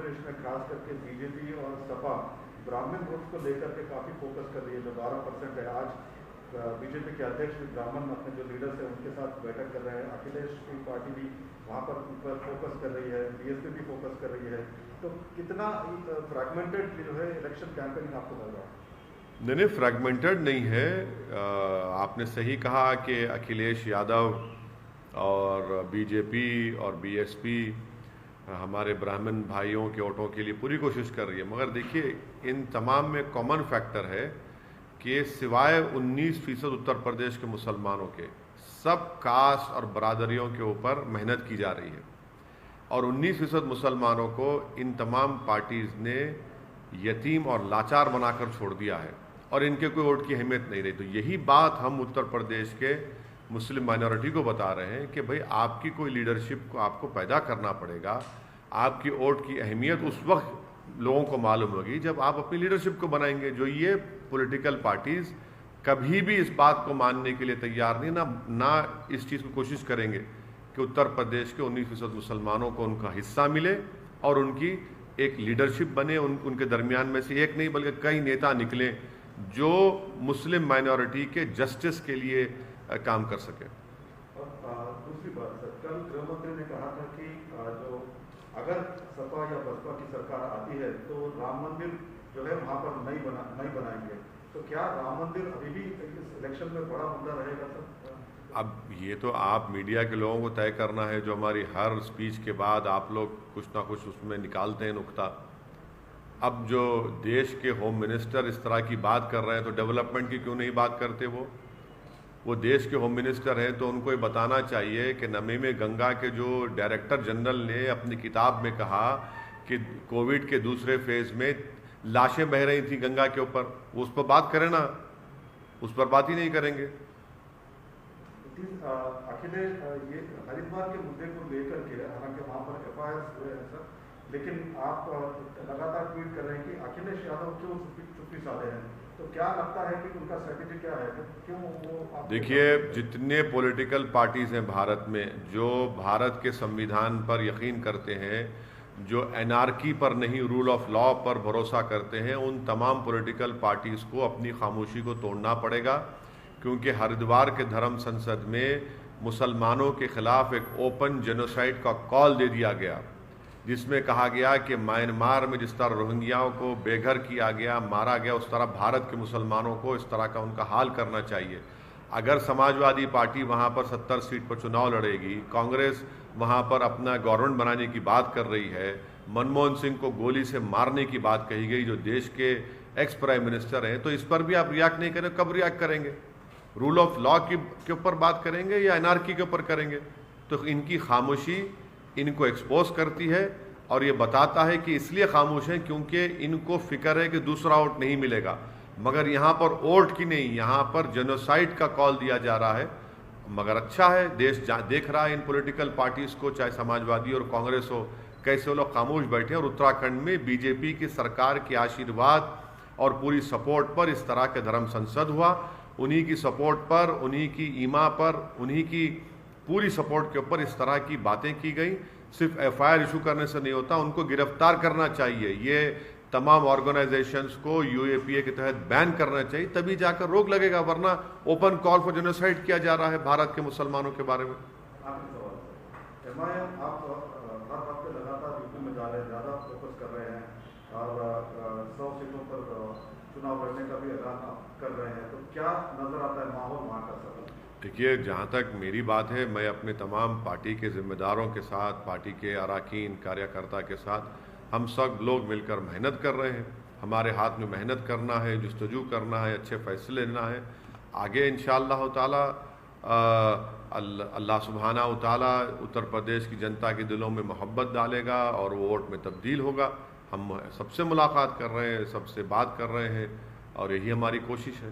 प्रदेश में खास करके बीजेपी और सपा ब्राह्मण वोट को लेकर के काफ़ी फोकस कर रही है, जो 12% है। आज बीजेपी के अध्यक्ष भी ब्राह्मण अपने जो लीडर्स हैं उनके साथ बैठक कर रहे हैं, अखिलेश की पार्टी भी वहाँ पर फोकस कर रही है, बीएसपी भी फोकस कर रही है। तो कितना फ्रैगमेंटेड जो है इलेक्शन कैंपेनिंग आपको लग रहा है? नहीं, फ्रैगमेंटेड नहीं है। आपने सही कहा कि अखिलेश यादव और बीजेपी और बीएसपी हमारे ब्राह्मण भाइयों के वोटों के लिए पूरी कोशिश कर रही है, मगर देखिए इन तमाम में कॉमन फैक्टर है कि सिवाय 19% उत्तर प्रदेश के मुसलमानों के सब कास्ट और बरादरियों के ऊपर मेहनत की जा रही है, और 19% मुसलमानों को इन तमाम पार्टीज़ ने यतीम और लाचार बनाकर छोड़ दिया है और इनके कोई वोट की अहमियत नहीं रही। तो यही बात हम उत्तर प्रदेश के मुस्लिम माइनॉरिटी को बता रहे हैं कि भाई आपकी कोई लीडरशिप को आपको पैदा करना पड़ेगा। आपकी वोट की अहमियत उस वक्त लोगों को मालूम होगी जब आप अपनी लीडरशिप को बनाएंगे। जो ये पॉलिटिकल पार्टीज़ कभी भी इस बात को मानने के लिए तैयार नहीं, ना इस चीज़ की कोशिश करेंगे कि उत्तर प्रदेश के 19% मुसलमानों को उनका हिस्सा मिले और उनकी एक लीडरशिप बने। उनके दरमियान में से एक नहीं बल्कि कई नेता निकले जो मुस्लिम माइनॉरिटी के जस्टिस के लिए काम कर सके। और दूसरी बात सर, कल गृह मंत्री ने कहा था कि जो अगर सपा या बसपा की सरकार आती है तो राम मंदिर जो है वहाँ पर नहीं बनाएंगे। तो क्या राम मंदिर अभी भी इस इलेक्शन में बड़ा मुद्दा रहेगा सर? अब ये तो आप मीडिया के लोगों को तय करना है। जो हमारी हर स्पीच के बाद आप लोग कुछ ना कुछ उसमें निकालते हैं नुक्ता। अब जो देश के होम मिनिस्टर इस तरह की बात कर रहे हैं तो डेवलपमेंट की क्यों नहीं बात करते? वो देश के होम मिनिस्टर हैं तो उनको ये बताना चाहिए कि नमी में गंगा के जो डायरेक्टर जनरल ने अपनी किताब में कहा कि कोविड के दूसरे फेज में लाशें बह रही थी गंगा के ऊपर, उस पर बात करें ना, उस पर बात ही नहीं करेंगे। अखिलेश ये हरिद्वार के मुद्दे को लेकर के, हालांकि वहाँ पर FIR हुए हैं सर, लेकिन आप लगातार ट्वीट कर रहे हैं कि अखिलेश यादव क्यों चुप्पी साधे हैं। तो क्या लगता है कि उनका स्ट्रेटेजी क्या है, क्यों वो? देखिए, जितने पॉलिटिकल पार्टीज हैं भारत में जो भारत के संविधान पर यकीन करते हैं, जो एनार्की पर नहीं रूल ऑफ लॉ पर भरोसा करते हैं, उन तमाम पॉलिटिकल पार्टीज को अपनी खामोशी को तोड़ना पड़ेगा। क्योंकि हरिद्वार के धर्म संसद में मुसलमानों के खिलाफ एक ओपन जेनोसाइड का कॉल दे दिया गया, जिसमें कहा गया कि म्यांमार में जिस तरह रोहिंग्याओं को बेघर किया गया, मारा गया, उस तरह भारत के मुसलमानों को इस तरह का उनका हाल करना चाहिए। अगर समाजवादी पार्टी वहाँ पर 70 सीट पर चुनाव लड़ेगी, कांग्रेस वहाँ पर अपना गवर्नमेंट बनाने की बात कर रही है, मनमोहन सिंह को गोली से मारने की बात कही गई जो देश के एक्स प्राइम मिनिस्टर हैं, तो इस पर भी आप रिएक्ट नहीं करें। कब रिएक्ट करेंगे? रूल ऑफ लॉ के ऊपर बात करेंगे या एनार्की के ऊपर करेंगे? तो इनकी खामोशी इनको एक्सपोज करती है और ये बताता है कि इसलिए खामोश हैं क्योंकि इनको फिक्र है कि दूसरा वोट नहीं मिलेगा। मगर यहाँ पर वोट की नहीं, यहाँ पर जेनोसाइड का कॉल दिया जा रहा है। मगर अच्छा है, देश देख रहा है इन पॉलिटिकल पार्टीज़ को, चाहे समाजवादी और कांग्रेस हो, कैसे वो लोग खामोश बैठे। और उत्तराखंड में बीजेपी की सरकार के आशीर्वाद और पूरी सपोर्ट पर इस तरह के धर्म संसद हुआ। उन्हीं की सपोर्ट पर, उन्हीं की ईमा पर, उन्हीं की पूरी सपोर्ट के ऊपर इस तरह की बातें की गई। सिर्फ FIR इशू करने से नहीं होता, उनको गिरफ्तार करना चाहिए। ये तमाम ऑर्गेनाइजेशंस को UAPA के तहत बैन करना चाहिए, तभी जाकर रोक लगेगा, वरना ओपन कॉल फॉर जेनोसाइड किया जा रहा है भारत के मुसलमानों के बारे में। MIM आप हर हफ्ते लगातार यूपी में जा रहे हैं, ज़्यादा फोकस कर रहे हैं और 100 सीटों पर चुनाव लड़ने का भी ऐलान कर रहे हैं। तो क्या नजर आता है माहौल वहाँ का? देखिए, जहाँ तक मेरी बात है, मैं अपने तमाम पार्टी के जिम्मेदारों के साथ, पार्टी के अरकान कार्यकर्ता के साथ, हम सब लोग मिलकर मेहनत कर रहे हैं। हमारे हाथ में मेहनत करना है, जुस्तजू करना है, अच्छे फैसले लेना है। आगे इंशाअल्लाह ताला अल्लाह सुब्हाना व तआला उत्तर प्रदेश की जनता के दिलों में मोहब्बत डालेगा और वो वोट में तब्दील होगा। हम सबसे मुलाकात कर रहे हैं, सबसे बात कर रहे हैं और यही हमारी कोशिश है।